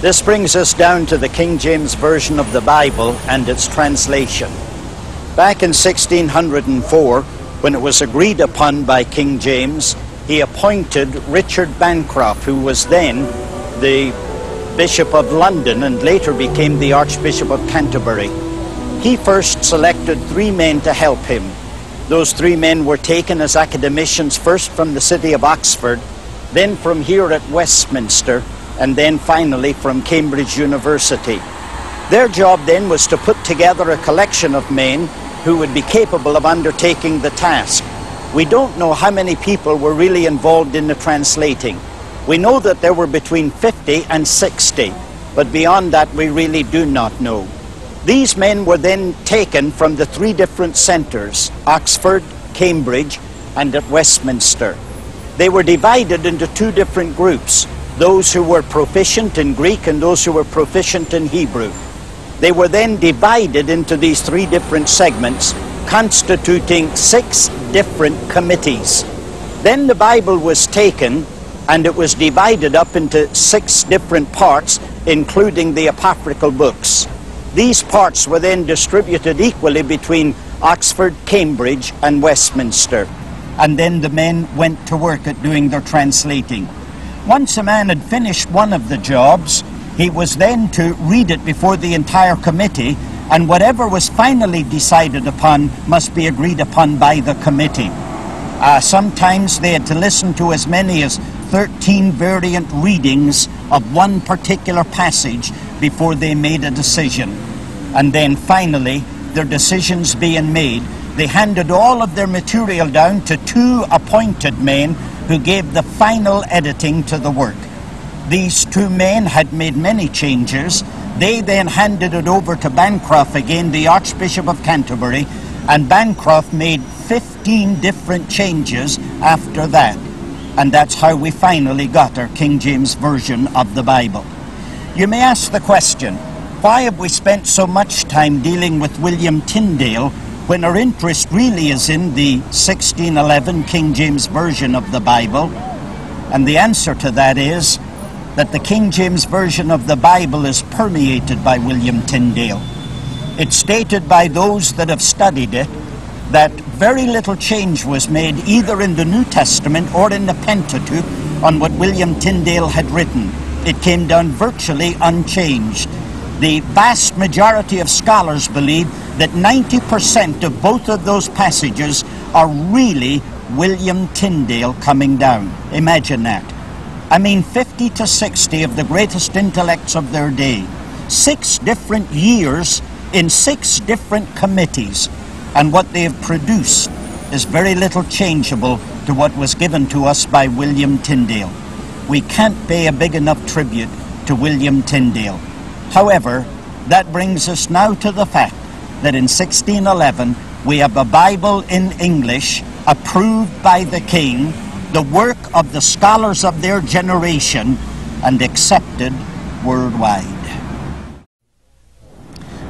This brings us down to the King James Version of the Bible and its translation. Back in 1604, when it was agreed upon by King James, he appointed Richard Bancroft, who was then the Bishop of London and later became the Archbishop of Canterbury. He first selected 3 men to help him. Those 3 men were taken as academicians, first from the city of Oxford, then from here at Westminster, and then finally from Cambridge University. Their job then was to put together a collection of men who would be capable of undertaking the task. We don't know how many people were really involved in the translating. We know that there were between 50 and 60, but beyond that we really do not know. These men were then taken from the 3 different centres, Oxford, Cambridge, and at Westminster. They were divided into 2 different groups, those who were proficient in Greek and those who were proficient in Hebrew. They were then divided into these 3 different segments, constituting 6 different committees. Then the Bible was taken and it was divided up into 6 different parts, including the apocryphal books. These parts were then distributed equally between Oxford, Cambridge, and Westminster. And then the men went to work at doing their translating. Once a man had finished one of the jobs, he was then to read it before the entire committee, and whatever was finally decided upon must be agreed upon by the committee. Sometimes they had to listen to as many as 13 variant readings of one particular passage before they made a decision. And then finally, their decisions being made, they handed all of their material down to 2 appointed men who gave the final editing to the work. These 2 men had made many changes. They then handed it over to Bancroft again, the Archbishop of Canterbury, and Bancroft made 15 different changes after that. And that's how we finally got our King James Version of the Bible. You may ask the question, why have we spent so much time dealing with William Tyndale when our interest really is in the 1611 King James Version of the Bible? And the answer to that is that the King James Version of the Bible is permeated by William Tyndale. It's stated by those that have studied it that very little change was made either in the New Testament or in the Pentateuch on what William Tyndale had written. It came down virtually unchanged. The vast majority of scholars believe that 90% of both of those passages are really William Tyndale coming down. Imagine that. I mean, 50 to 60 of the greatest intellects of their day. 6 different years in 6 different committees. And what they have produced is very little changeable to what was given to us by William Tyndale. We can't pay a big enough tribute to William Tyndale. However, that brings us now to the fact that in 1611 we have a Bible in English approved by the King, the work of the scholars of their generation, and accepted worldwide.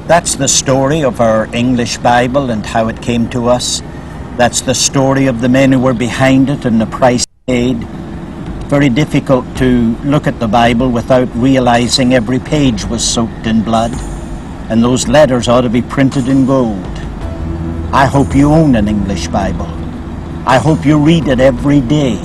That's the story of our English Bible and how it came to us. That's the story of the men who were behind it and the price paid. Very difficult to look at the Bible without realizing every page was soaked in blood, and those letters ought to be printed in gold. I hope you own an English Bible. I hope you read it every day.